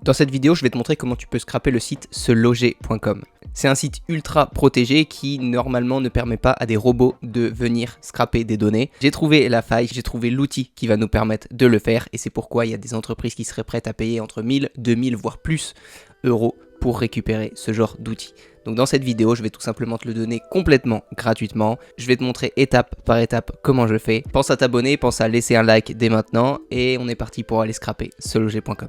Dans cette vidéo, je vais te montrer comment tu peux scraper le site seloger.com. C'est un site ultra protégé qui normalement ne permet pas à des robots de venir scraper des données. J'ai trouvé la faille, j'ai trouvé l'outil qui va nous permettre de le faire et c'est pourquoi il y a des entreprises qui seraient prêtes à payer entre 1000, 2000 voire plus euros pour récupérer ce genre d'outil. Donc dans cette vidéo, je vais tout simplement te le donner complètement gratuitement. Je vais te montrer étape par étape comment je fais. Pense à t'abonner, pense à laisser un like dès maintenant et on est parti pour aller scraper seloger.com.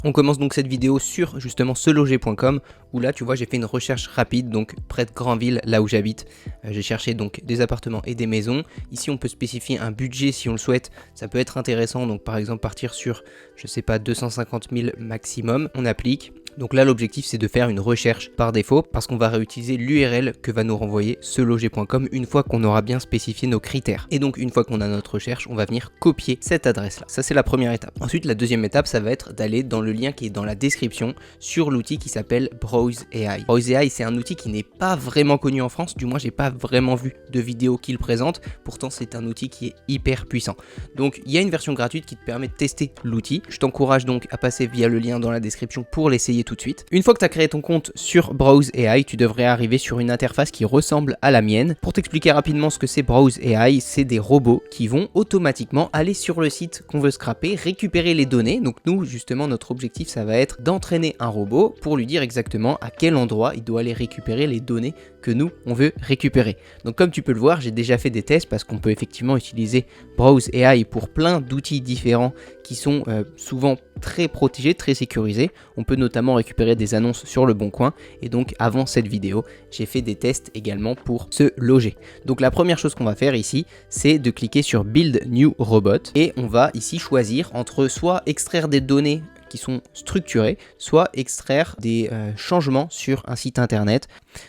On commence donc cette vidéo sur justement seloger.com où là tu vois j'ai fait une recherche rapide donc près de Granville là où j'habite. J'ai cherché donc des appartements et des maisons. Ici on peut spécifier un budget si on le souhaite, ça peut être intéressant donc par exemple partir sur je sais pas 250 000 maximum, on applique. Donc là l'objectif c'est de faire une recherche par défaut parce qu'on va réutiliser l'URL que va nous renvoyer seloger.com une fois qu'on aura bien spécifié nos critères. Et donc une fois qu'on a notre recherche, on va venir copier cette adresse là. Ça c'est la première étape. Ensuite la deuxième étape ça va être d'aller dans le lien qui est dans la description sur l'outil qui s'appelle Browse AI. Browse AI c'est un outil qui n'est pas vraiment connu en France, du moins j'ai pas vraiment vu de vidéo qui le présente, pourtant c'est un outil qui est hyper puissant. Donc il y a une version gratuite qui te permet de tester l'outil. Je t'encourage donc à passer via le lien dans la description pour l'essayer tout de suite. Une fois que tu as créé ton compte sur Browse AI, tu devrais arriver sur une interface qui ressemble à la mienne. Pour t'expliquer rapidement ce que c'est Browse AI, c'est des robots qui vont automatiquement aller sur le site qu'on veut scraper, récupérer les données. Donc nous, justement, notre objectif, ça va être d'entraîner un robot pour lui dire exactement à quel endroit il doit aller récupérer les données que nous, on veut récupérer. Donc comme tu peux le voir, j'ai déjà fait des tests parce qu'on peut effectivement utiliser Browse AI pour plein d'outils différents qui sont souvent très protégés, très sécurisés. On peut notamment récupérer des annonces sur le Bon Coin et donc avant cette vidéo, j'ai fait des tests également pour se loger. Donc la première chose qu'on va faire ici, c'est de cliquer sur Build New Robot et on va ici choisir entre soit extraire des données qui sont structurés, soit extraire des changements sur un site internet.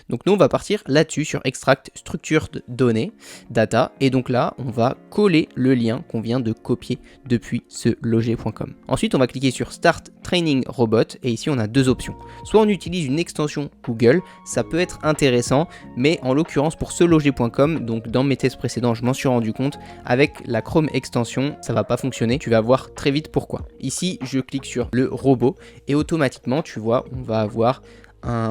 Donc nous on va partir là-dessus sur Extract Structured Données, Data, et donc là on va coller le lien qu'on vient de copier depuis seloger.com. Ensuite on va cliquer sur Start Training Robot et ici on a deux options. Soit on utilise une extension Google, ça peut être intéressant, mais en l'occurrence pour seloger.com, donc dans mes tests précédents je m'en suis rendu compte, avec la Chrome extension ça va pas fonctionner, tu vas voir très vite pourquoi. Ici je clique sur le robot et automatiquement tu vois on va avoir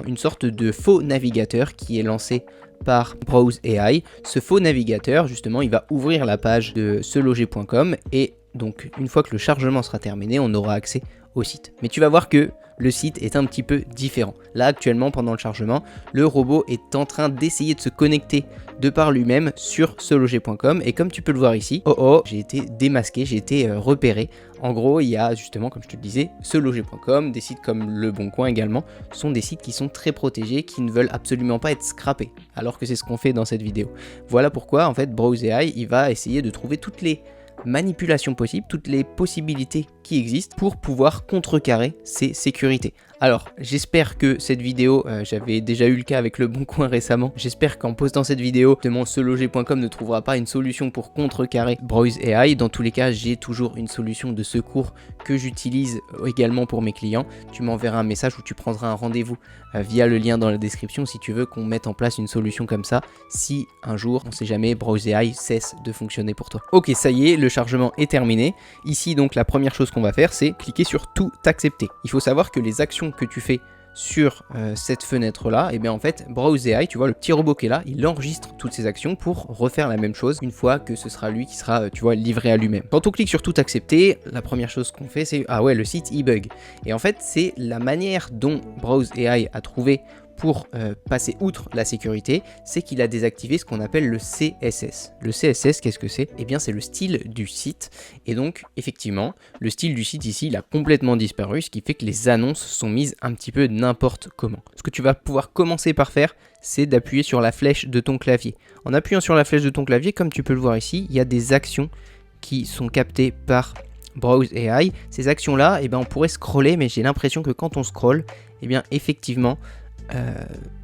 une sorte de faux navigateur qui est lancé par Browse AI. Ce faux navigateur justement il va ouvrir la page de seloger.com et donc une fois que le chargement sera terminé on aura accès au site. Mais tu vas voir que le site est un petit peu différent. Là actuellement pendant le chargement, le robot est en train d'essayer de se connecter de par lui-même sur seloger.com et comme tu peux le voir ici, j'ai été démasqué, j'ai été repéré. En gros, il y a justement, comme je te le disais, seloger.com, des sites comme Le Bon Coin également, sont des sites qui sont très protégés, qui ne veulent absolument pas être scrappés, alors que c'est ce qu'on fait dans cette vidéo. Voilà pourquoi en fait Browse AI, il va essayer de trouver toutes les manipulations possibles, toutes les possibilités qui existent pour pouvoir contrecarrer ces sécurités. Alors j'espère que cette vidéo, j'avais déjà eu le cas avec Le Bon Coin récemment, j'espère qu'en postant cette vidéo, seloger.com ne trouvera pas une solution pour contrecarrer Browse AI. Dans tous les cas, j'ai toujours une solution de secours que j'utilise également pour mes clients. Tu m'enverras un message ou tu prendras un rendez-vous via le lien dans la description si tu veux qu'on mette en place une solution comme ça, si un jour, on sait jamais, Browse AI cesse de fonctionner pour toi. Ok, ça y est, le chargement est terminé. Ici donc la première chose qu'on va faire, c'est cliquer sur tout accepter. Il faut savoir que les actions que tu fais sur cette fenêtre là, et bien en fait Browse AI, tu vois le petit robot qui est là, il enregistre toutes ces actions pour refaire la même chose une fois que ce sera lui qui sera tu vois livré à lui-même. Quand on clique sur tout accepter, la première chose qu'on fait c'est ah ouais le site il bug. Et en fait c'est la manière dont Browse AI a trouvé pour passer outre la sécurité, c'est qu'il a désactivé ce qu'on appelle le CSS. Le CSS, qu'est-ce que c'est? Eh bien, c'est le style du site. Et donc, effectivement, le style du site ici, il a complètement disparu, ce qui fait que les annonces sont mises un petit peu n'importe comment. Ce que tu vas pouvoir commencer par faire, c'est d'appuyer sur la flèche de ton clavier. En appuyant sur la flèche de ton clavier, comme tu peux le voir ici, il y a des actions qui sont captées par Browse AI. Ces actions-là, eh bien, on pourrait scroller, mais j'ai l'impression que quand on scrolle, eh bien, effectivement,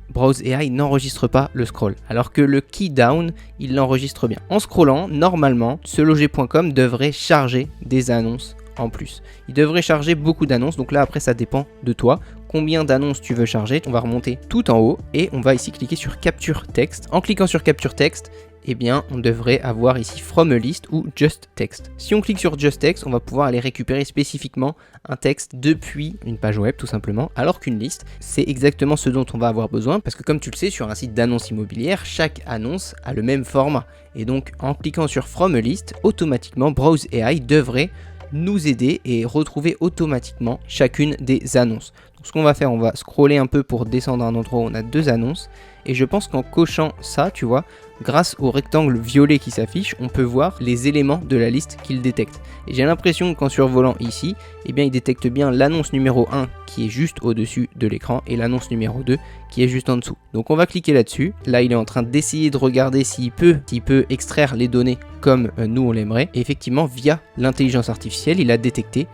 Browse AI n'enregistre pas le scroll, alors que le key down il l'enregistre bien. En scrollant, normalement, seloger.com devrait charger des annonces en plus. Il devrait charger beaucoup d'annonces, donc là après ça dépend de toi. Combien d'annonces tu veux charger? On va remonter tout en haut et on va ici cliquer sur Capture Texte. En cliquant sur Capture Texte, eh bien on devrait avoir ici From a List ou Just Text. Si on clique sur Just Text, on va pouvoir aller récupérer spécifiquement un texte depuis une page web tout simplement, alors qu'une liste, c'est exactement ce dont on va avoir besoin, parce que comme tu le sais, sur un site d'annonce immobilière, chaque annonce a le même format. Et donc en cliquant sur From a List, automatiquement Browse AI devrait nous aider et retrouver automatiquement chacune des annonces. Donc ce qu'on va faire, on va scroller un peu pour descendre à un endroit où on a 2 annonces, et je pense qu'en cochant ça, tu vois, grâce au rectangle violet qui s'affiche, on peut voir les éléments de la liste qu'il détecte. Et j'ai l'impression qu'en survolant ici, eh bien il détecte bien l'annonce numéro 1 qui est juste au-dessus de l'écran et l'annonce numéro 2 qui est juste en dessous. Donc on va cliquer là-dessus. Là il est en train d'essayer de regarder s'il peut extraire les données comme nous on l'aimerait. Et effectivement, via l'intelligence artificielle, il a détecté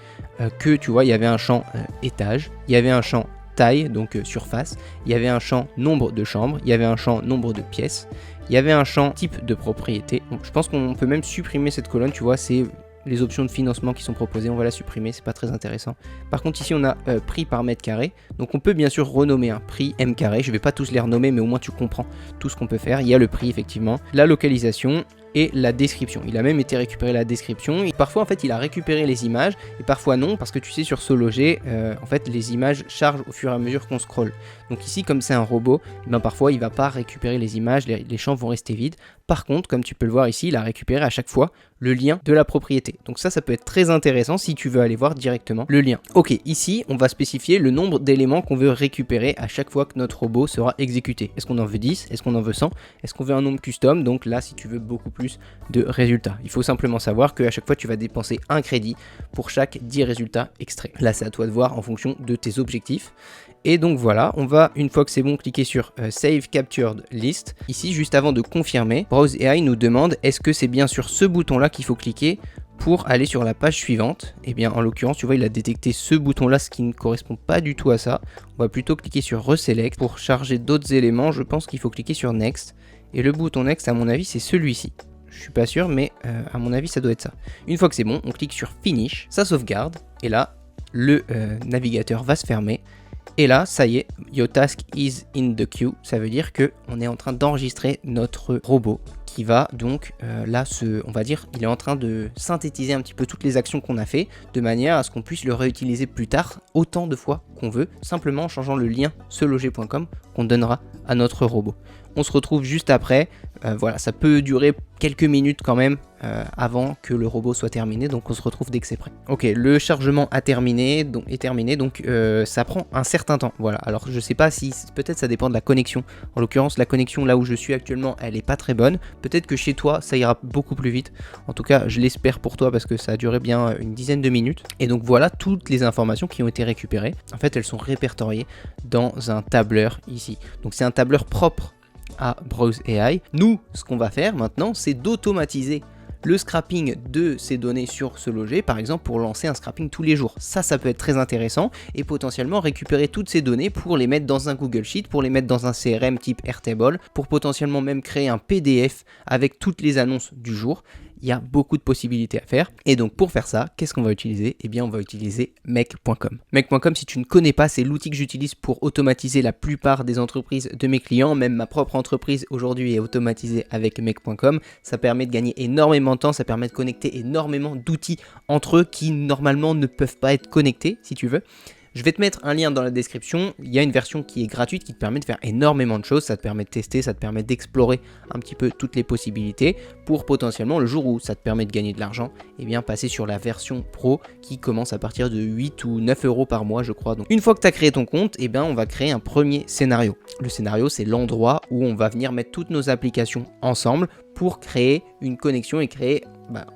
que tu vois, il y avait un champ étage, il y avait un champ taille, donc surface, il y avait un champ nombre de chambres, il y avait un champ nombre de pièces, il y avait un champ type de propriété. Donc, je pense qu'on peut même supprimer cette colonne, tu vois, c'est les options de financement qui sont proposées, on va la supprimer, c'est pas très intéressant. Par contre ici on a prix par mètre carré, donc on peut bien sûr renommer un prix M carré, je vais pas tous les renommer mais au moins tu comprends tout ce qu'on peut faire. Il y a le prix effectivement, la localisation et la description. Il a même été récupérer la description. Et parfois en fait il a récupéré les images et parfois non, parce que tu sais sur SoLoger en fait les images chargent au fur et à mesure qu'on scrolle. Donc ici comme c'est un robot, ben parfois il va pas récupérer les images, les champs vont rester vides. Par contre comme tu peux le voir ici, il a récupéré à chaque fois le lien de la propriété. Donc ça peut être très intéressant si tu veux aller voir directement le lien. Ok, ici on va spécifier le nombre d'éléments qu'on veut récupérer à chaque fois que notre robot sera exécuté. Est-ce qu'on en veut 10? Est-ce qu'on en veut 100? Est-ce qu'on veut un nombre custom? Donc là si tu veux beaucoup plus de résultats. Il faut simplement savoir qu'à chaque fois tu vas dépenser un crédit pour chaque 10 résultats extraits. Là c'est à toi de voir en fonction de tes objectifs. Et donc voilà, on va, une fois que c'est bon, cliquer sur Save Captured List. Ici, juste avant de confirmer, Browse AI nous demande est-ce que c'est bien sur ce bouton-là qu'il faut cliquer pour aller sur la page suivante. Et bien en l'occurrence, tu vois, il a détecté ce bouton-là, ce qui ne correspond pas du tout à ça. On va plutôt cliquer sur Reselect. Pour charger d'autres éléments, je pense qu'il faut cliquer sur Next. Et le bouton Next, à mon avis, c'est celui-ci. Je suis pas sûr, mais à mon avis, ça doit être ça. Une fois que c'est bon, on clique sur Finish, ça sauvegarde. Et là, le navigateur va se fermer. Et là, ça y est, your task is in the queue. Ça veut dire que on est en train d'enregistrer notre robot qui va donc là on va dire, il est en train de synthétiser un petit peu toutes les actions qu'on a fait de manière à ce qu'on puisse le réutiliser plus tard autant de fois qu'on veut, simplement en changeant le lien seloger.com qu'on donnera à notre robot. On se retrouve juste après. Voilà, ça peut durer quelques minutes quand même avant que le robot soit terminé, donc on se retrouve dès que c'est prêt. Ok, le chargement est terminé, donc ça prend un certain temps. Voilà, alors je sais pas si, peut-être ça dépend de la connexion. En l'occurrence, la connexion là où je suis actuellement, elle est pas très bonne. Peut-être que chez toi, ça ira beaucoup plus vite. En tout cas, je l'espère pour toi parce que ça a duré bien une dizaine de minutes. Et donc voilà toutes les informations qui ont été récupérées. En fait, elles sont répertoriées dans un tableur ici. Donc c'est un tableur propre à Browse AI. Nous, ce qu'on va faire maintenant, c'est d'automatiser le scrapping de ces données sur SoLoger, par exemple pour lancer un scrapping tous les jours. Ça peut être très intéressant et potentiellement récupérer toutes ces données pour les mettre dans un Google Sheet, pour les mettre dans un CRM type Airtable, pour potentiellement même créer un PDF avec toutes les annonces du jour. Il y a beaucoup de possibilités à faire. Et donc pour faire ça, qu'est-ce qu'on va utiliser? Eh bien on va utiliser Make.com. Make.com, si tu ne connais pas, c'est l'outil que j'utilise pour automatiser la plupart des entreprises de mes clients. Même ma propre entreprise aujourd'hui est automatisée avec Make.com. Ça permet de gagner énormément de temps, ça permet de connecter énormément d'outils entre eux qui normalement ne peuvent pas être connectés si tu veux. Je vais te mettre un lien dans la description, il y a une version qui est gratuite qui te permet de faire énormément de choses, ça te permet de tester, ça te permet d'explorer un petit peu toutes les possibilités pour potentiellement le jour où ça te permet de gagner de l'argent, et bien passer sur la version pro qui commence à partir de 8 ou 9 euros par mois je crois. Donc une fois que tu as créé ton compte, et bien on va créer un premier scénario. Le scénario c'est l'endroit où on va venir mettre toutes nos applications ensemble pour créer une connexion et créer,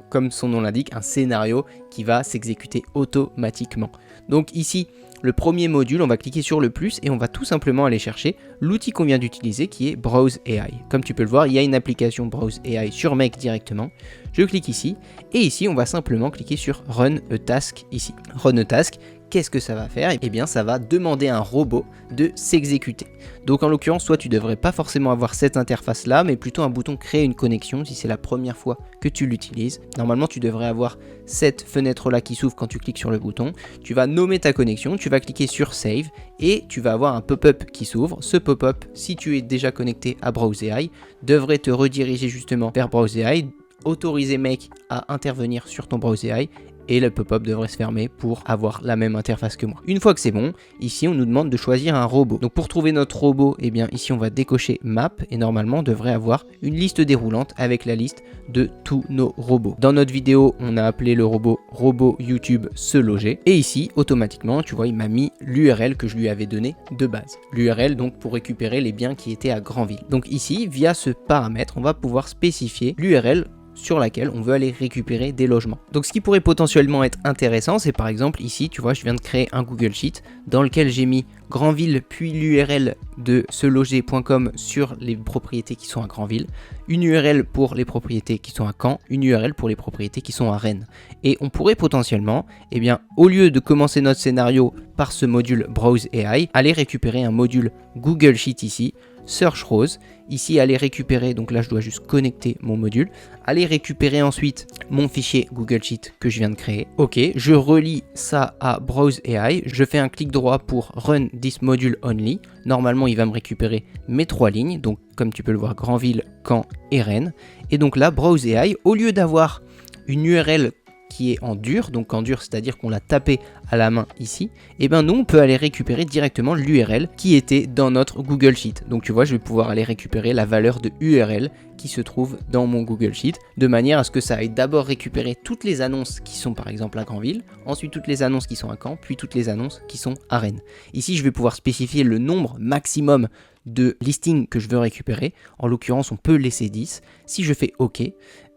comme son nom l'indique, un scénario qui va s'exécuter automatiquement. Donc ici, le premier module, on va cliquer sur le plus et on va tout simplement aller chercher l'outil qu'on vient d'utiliser qui est Browse AI. Comme tu peux le voir, il y a une application Browse AI sur Make directement. Je clique ici et ici, on va simplement cliquer sur Run a Task ici. Run a Task qu'est-ce que ça va faire? Eh bien, ça va demander à un robot de s'exécuter. Donc en l'occurrence, toi tu devrais pas forcément avoir cette interface là, mais plutôt un bouton créer une connexion si c'est la première fois que tu l'utilises. Normalement tu devrais avoir cette fenêtre là qui s'ouvre quand tu cliques sur le bouton. Tu vas nommer ta connexion, tu vas cliquer sur save et tu vas avoir un pop-up qui s'ouvre. Ce pop-up, si tu es déjà connecté à Browse AI, devrait te rediriger justement vers Browse AI, autoriser Make à intervenir sur ton Browse AI et le pop-up devrait se fermer pour avoir la même interface que moi. Une fois que c'est bon, ici on nous demande de choisir un robot. Donc pour trouver notre robot, eh bien ici on va décocher Map et normalement on devrait avoir une liste déroulante avec la liste de tous nos robots. Dans notre vidéo, on a appelé le robot YouTube se loger et ici automatiquement, tu vois, il m'a mis l'URL que je lui avais donné de base. L'URL donc pour récupérer les biens qui étaient à Granville. Donc ici, via ce paramètre, on va pouvoir spécifier l'URL sur laquelle on veut aller récupérer des logements. Donc ce qui pourrait potentiellement être intéressant, c'est par exemple ici, tu vois, je viens de créer un Google Sheet dans lequel j'ai mis Granville puis l'URL de seloger.com sur les propriétés qui sont à Granville, une URL pour les propriétés qui sont à Caen, une URL pour les propriétés qui sont à Rennes. Et on pourrait potentiellement, eh bien, au lieu de commencer notre scénario par ce module Browse AI, aller récupérer un module Google Sheet ici, Search Rows, ici aller récupérer, donc là je dois juste connecter mon module, aller récupérer ensuite mon fichier Google Sheet que je viens de créer. Ok, je relie ça à Browse AI, je fais un clic droit pour Run this module only, normalement il va me récupérer mes 3 lignes, donc comme tu peux le voir Granville, Caen et Rennes, et donc là Browse AI, au lieu d'avoir une URL qui est en dur, donc en dur c'est à dire qu'on l'a tapé à la main ici, et bien nous on peut aller récupérer directement l'URL qui était dans notre Google Sheet. Donc tu vois, je vais pouvoir aller récupérer la valeur de URL qui se trouve dans mon Google Sheet, de manière à ce que ça aille d'abord récupérer toutes les annonces qui sont par exemple à Granville, ensuite toutes les annonces qui sont à Caen, puis toutes les annonces qui sont à Rennes. Ici je vais pouvoir spécifier le nombre maximum de listings que je veux récupérer. En l'occurrence on peut laisser 10. Si je fais OK,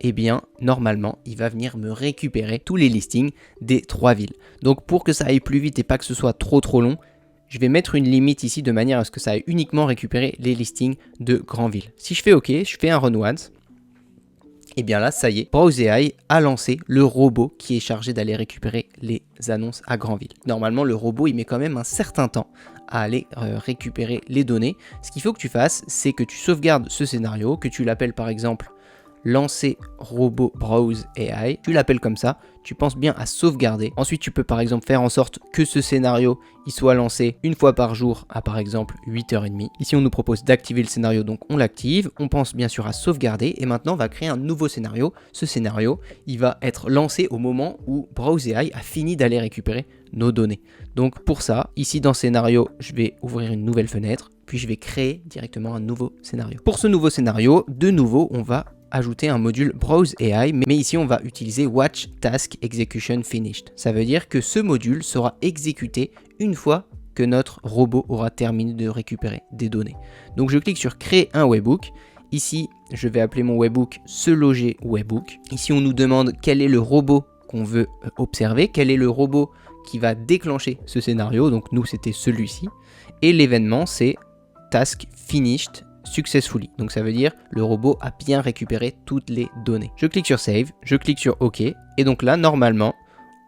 eh bien normalement il va venir me récupérer tous les listings des 3 villes. Donc pour que ça aille plus vite et pas que ce soit trop long, je vais mettre une limite ici de manière à ce que ça aille uniquement récupérer les listings de Granville. Si je fais OK, je fais un run once, et bien là ça y est, Browse AI a lancé le robot qui est chargé d'aller récupérer les annonces à Granville. Normalement le robot il met quand même un certain temps à aller récupérer les données. Ce qu'il faut que tu fasses, c'est que tu sauvegardes ce scénario, que tu l'appelles par exemple lancer robot Browse AI, tu l'appelles comme ça, tu penses bien à sauvegarder. Ensuite tu peux par exemple faire en sorte que ce scénario il soit lancé une fois par jour à par exemple 8h30. Ici on nous propose d'activer le scénario, donc on l'active, on pense bien sûr à sauvegarder et maintenant on va créer un nouveau scénario. Ce scénario il va être lancé au moment où Browse AI a fini d'aller récupérer nos données. Donc pour ça, ici dans scénario, je vais ouvrir une nouvelle fenêtre, puis je vais créer directement un nouveau scénario. Pour ce nouveau scénario, de nouveau on va ajouter un module Browse AI, mais ici on va utiliser Watch Task Execution Finished. Ça veut dire que ce module sera exécuté une fois que notre robot aura terminé de récupérer des données. Donc je clique sur créer un webhook. Ici je vais appeler mon webhook se loger webhook. Ici on nous demande quel est le robot qu'on veut observer, quel est le robot qui va déclencher ce scénario. Donc nous c'était celui-ci et l'événement c'est Task Finished Successfully. Donc ça veut dire le robot a bien récupéré toutes les données. Je clique sur Save, je clique sur OK et donc là normalement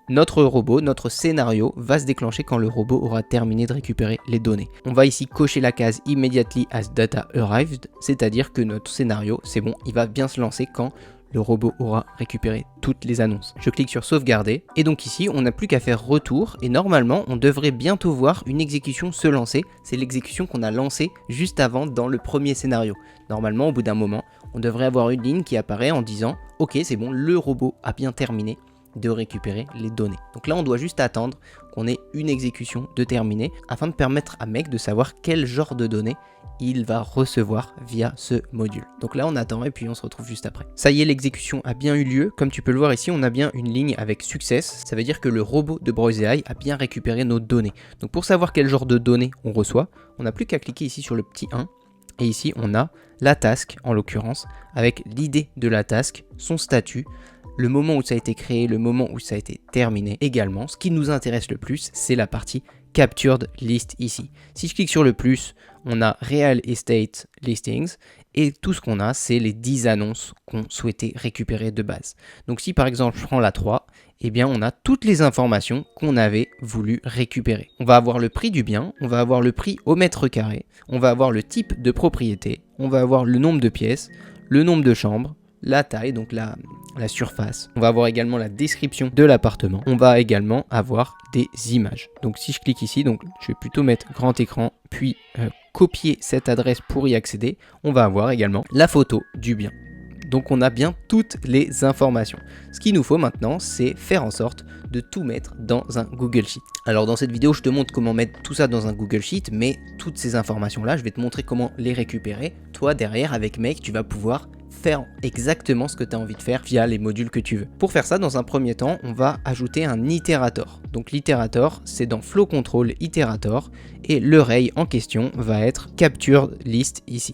notre robot, notre scénario va se déclencher quand le robot aura terminé de récupérer les données. On va ici cocher la case Immediately as data arrived, c'est-à-dire que notre scénario c'est bon, il va bien se lancer quand le robot aura récupéré toutes les annonces. Je clique sur sauvegarder et donc ici on n'a plus qu'à faire retour et normalement on devrait bientôt voir une exécution se lancer. C'est l'exécution qu'on a lancée juste avant dans le premier scénario. Normalement au bout d'un moment on devrait avoir une ligne qui apparaît en disant ok c'est bon, le robot a bien terminé de récupérer les données. Donc là on doit juste attendre qu'on ait une exécution de terminée afin de permettre à Make de savoir quel genre de données il va recevoir via ce module. Donc là on attend et puis on se retrouve juste après. Ça y est, l'exécution a bien eu lieu. Comme tu peux le voir ici, on a bien une ligne avec success. Ça veut dire que le robot de Browse AI a bien récupéré nos données. Donc pour savoir quel genre de données on reçoit, on n'a plus qu'à cliquer ici sur le petit 1. Et ici on a la task en l'occurrence avec l'idée de la task, son statut, le moment où ça a été créé, le moment où ça a été terminé également. Ce qui nous intéresse le plus, c'est la partie Captured List ici. Si je clique sur le plus, on a Real Estate Listings et tout ce qu'on a, c'est les 10 annonces qu'on souhaitait récupérer de base. Donc si par exemple je prends la 3, eh bien on a toutes les informations qu'on avait voulu récupérer. On va avoir le prix du bien, on va avoir le prix au mètre carré, on va avoir le type de propriété, on va avoir le nombre de pièces, le nombre de chambres, la taille, donc la surface. On va avoir également la description de l'appartement. On va également avoir des images. Donc si je clique ici, donc je vais plutôt mettre grand écran, puis copier cette adresse pour y accéder. On va avoir également la photo du bien. Donc on a bien toutes les informations. Ce qu'il nous faut maintenant, c'est faire en sorte de tout mettre dans un Google Sheet. Alors dans cette vidéo, je te montre comment mettre tout ça dans un Google Sheet, mais toutes ces informations-là, je vais te montrer comment les récupérer. Toi, derrière, avec Make, tu vas pouvoir faire exactement ce que tu as envie de faire via les modules que tu veux. Pour faire ça, dans un premier temps, on va ajouter un itérator. Donc l'itérator, c'est dans Flow Control Iterator, et l'array en question va être Captured List ici.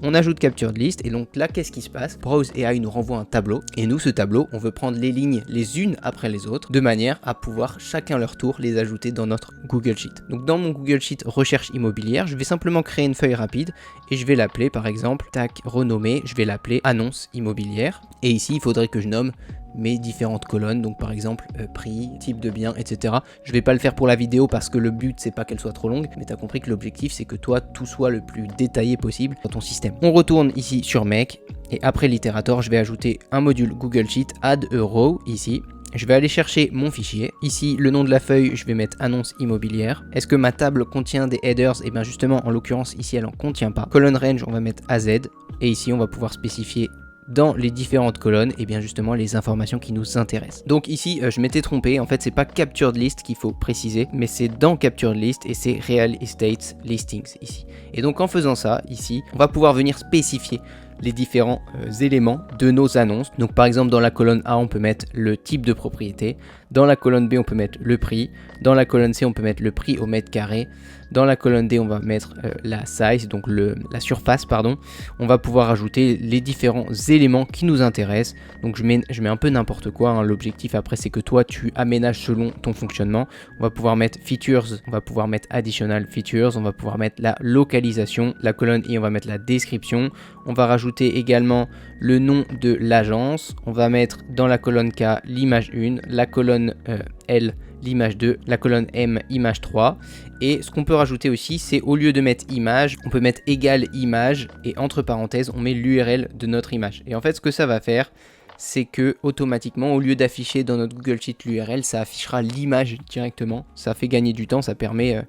On ajoute Captured List, et donc là, qu'est-ce qui se passe? Browse AI nous renvoie un tableau, et nous, ce tableau, on veut prendre les lignes les unes après les autres, de manière à pouvoir chacun leur tour les ajouter dans notre Google Sheet. Donc dans mon Google Sheet recherche immobilière, je vais simplement créer une feuille rapide, et je vais l'appeler par exemple, tac, renommé, je vais l'appeler annonce immobilière, et ici, il faudrait que je nomme mes différentes colonnes, donc par exemple prix, type de bien, etc. Je vais pas le faire pour la vidéo parce que le but c'est pas qu'elle soit trop longue, mais tu as compris que l'objectif c'est que toi tout soit le plus détaillé possible dans ton système. On retourne ici sur Make, et après l'itérator je vais ajouter un module Google Sheet, add a row ici. Je vais aller chercher mon fichier. Ici, le nom de la feuille, je vais mettre annonce immobilière. Est-ce que ma table contient des headers? Et bien justement, en l'occurrence, ici, elle en contient pas. Colonne range, on va mettre AZ. Et ici, on va pouvoir spécifier dans les différentes colonnes, et bien justement les informations qui nous intéressent. Donc ici, je m'étais trompé, en fait c'est pas Captured List qu'il faut préciser, mais c'est dans Captured List et c'est Real Estate Listings ici. Et donc en faisant ça, ici, on va pouvoir venir spécifier les différents éléments de nos annonces. Donc par exemple dans la colonne A on peut mettre le type de propriété, dans la colonne B on peut mettre le prix, dans la colonne C on peut mettre le prix au mètre carré, dans la colonne D on va mettre la size, donc la surface pardon. On va pouvoir ajouter les différents éléments qui nous intéressent. Donc je mets un peu n'importe quoi, hein. L'objectif après c'est que toi tu aménages selon ton fonctionnement. On va pouvoir mettre features, on va pouvoir mettre additional features, on va pouvoir mettre la localisation, la colonne I on va mettre la description, on va rajouter également le nom de l'agence, on va mettre dans la colonne K l'image 1, la colonne L l'image 2, la colonne M image 3, et ce qu'on peut rajouter aussi c'est au lieu de mettre image, on peut mettre égal image, et entre parenthèses on met l'URL de notre image. Et en fait ce que ça va faire, c'est que automatiquement au lieu d'afficher dans notre Google Sheet l'URL, ça affichera l'image directement. Ça fait gagner du temps, ça permet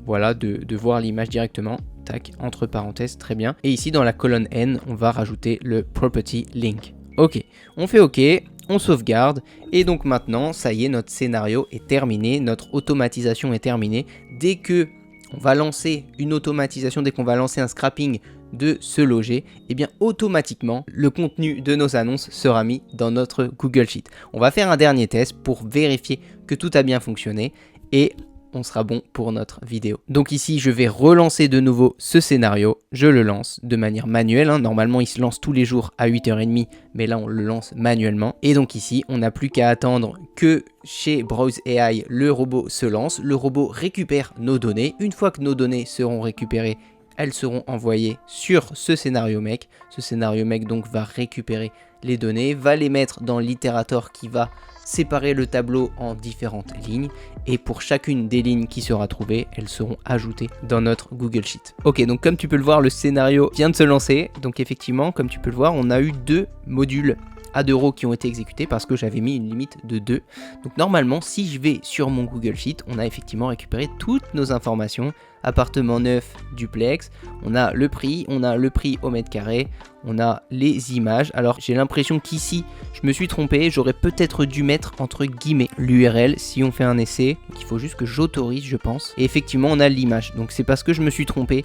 voilà, de voir l'image directement. Tac, entre parenthèses, très bien. Et ici dans la colonne N, on va rajouter le property link. Ok, on fait ok, on sauvegarde, et donc maintenant, ça y est, notre scénario est terminé, notre automatisation est terminée. Dès que on va lancer une automatisation, dès qu'on va lancer un scrapping de se loger, et bien automatiquement le contenu de nos annonces sera mis dans notre Google Sheet. On va faire un dernier test pour vérifier que tout a bien fonctionné, et on sera bon pour notre vidéo. Donc ici je vais relancer de nouveau ce scénario, je le lance de manière manuelle, hein. Normalement il se lance tous les jours à 8h30, mais là on le lance manuellement. Et donc ici on n'a plus qu'à attendre que chez Browse AI le robot se lance, le robot récupère nos données. Une fois que nos données seront récupérées, elles seront envoyées sur ce scénario Make. Ce scénario Make donc va récupérer les données, va les mettre dans l'itérator qui va séparer le tableau en différentes lignes, et pour chacune des lignes qui sera trouvée, elles seront ajoutées dans notre Google Sheet. Ok, donc comme tu peux le voir, le scénario vient de se lancer. Donc effectivement, comme tu peux le voir, on a eu 2 modules à 2 rows qui ont été exécutés parce que j'avais mis une limite de 2. Donc normalement, si je vais sur mon Google Sheet, on a effectivement récupéré toutes nos informations. Appartement neuf, duplex, on a le prix au mètre carré, on a les images. Alors j'ai l'impression qu'ici je me suis trompé, j'aurais peut-être dû mettre entre guillemets l'URL si on fait un essai. Donc il faut juste que j'autorise, je pense. Et effectivement on a l'image, donc c'est parce que je me suis trompé.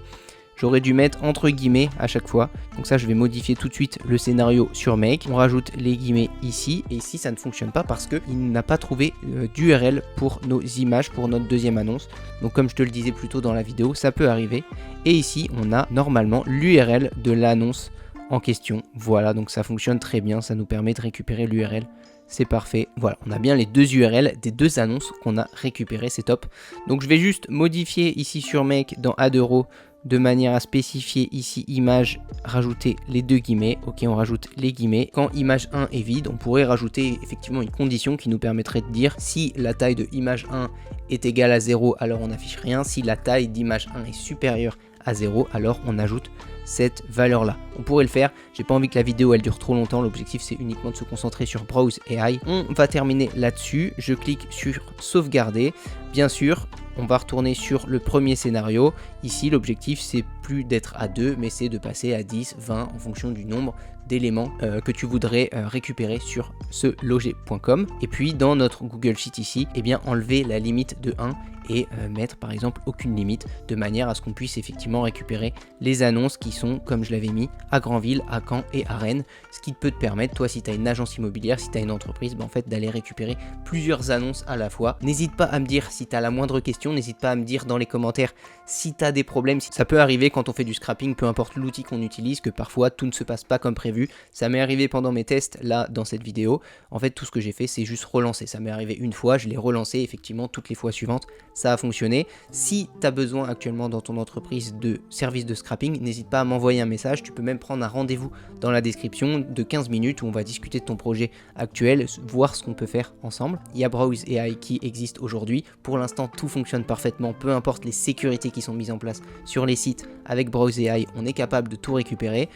J'aurais dû mettre entre guillemets à chaque fois. Donc ça je vais modifier tout de suite le scénario sur Make. On rajoute les guillemets ici. Et ici ça ne fonctionne pas parce qu'il n'a pas trouvé d'URL pour nos images, pour notre deuxième annonce. Donc comme je te le disais plus tôt dans la vidéo, ça peut arriver. Et ici on a normalement l'URL de l'annonce en question. Voilà, donc ça fonctionne très bien. Ça nous permet de récupérer l'URL. C'est parfait. Voilà, on a bien les 2 URL des 2 annonces qu'on a récupérées. C'est top. Donc je vais juste modifier ici sur Make dans Add Row de manière à spécifier ici image, rajouter les 2 guillemets. Ok, on rajoute les guillemets. Quand image 1 est vide, on pourrait rajouter effectivement une condition qui nous permettrait de dire si la taille de image 1 est égale à 0, alors on n'affiche rien. Si la taille d'image 1 est supérieure à 0, alors on ajoute cette valeur là. On pourrait le faire, j'ai pas envie que la vidéo elle dure trop longtemps, l'objectif c'est uniquement de se concentrer sur Browse AI. On va terminer là-dessus, je clique sur sauvegarder. Bien sûr, on va retourner sur le premier scénario. Ici l'objectif c'est plus d'être à 2 mais c'est de passer à 10, 20 en fonction du nombre d'éléments que tu voudrais récupérer sur ce loger.com. Et puis dans notre Google Sheet ici, eh bien enlever la limite de 1 et mettre par exemple aucune limite, de manière à ce qu'on puisse effectivement récupérer les annonces qui sont, comme je l'avais mis, à Granville, à Caen et à Rennes, ce qui peut te permettre, toi si tu as une agence immobilière, si tu as une entreprise, en fait d'aller récupérer plusieurs annonces à la fois. N'hésite pas à me dire si tu as la moindre question, n'hésite pas à me dire dans les commentaires si tu as des problèmes. Ça peut arriver quand on fait du scrapping, peu importe l'outil qu'on utilise, que parfois tout ne se passe pas comme prévu. Ça m'est arrivé pendant mes tests là dans cette vidéo. En fait tout ce que j'ai fait c'est juste relancer. Ça m'est arrivé une fois, je l'ai relancé effectivement toutes les fois suivantes. Ça a fonctionné. Si tu as besoin actuellement dans ton entreprise de services de scrapping, n'hésite pas à m'envoyer un message. Tu peux même prendre un rendez-vous dans la description de 15 minutes où on va discuter de ton projet actuel, voir ce qu'on peut faire ensemble. Il y a Browse AI qui existe aujourd'hui. Pour l'instant, tout fonctionne parfaitement, peu importe les sécurités qui sont mises en place sur les sites. Avec Browse AI, on est capable de tout récupérer.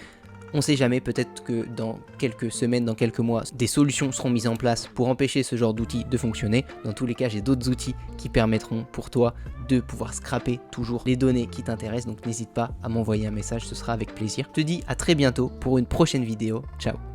On sait jamais, peut-être que dans quelques semaines, dans quelques mois, des solutions seront mises en place pour empêcher ce genre d'outils de fonctionner. Dans tous les cas, j'ai d'autres outils qui permettront pour toi de pouvoir scraper toujours les données qui t'intéressent. Donc n'hésite pas à m'envoyer un message, ce sera avec plaisir. Je te dis à très bientôt pour une prochaine vidéo. Ciao.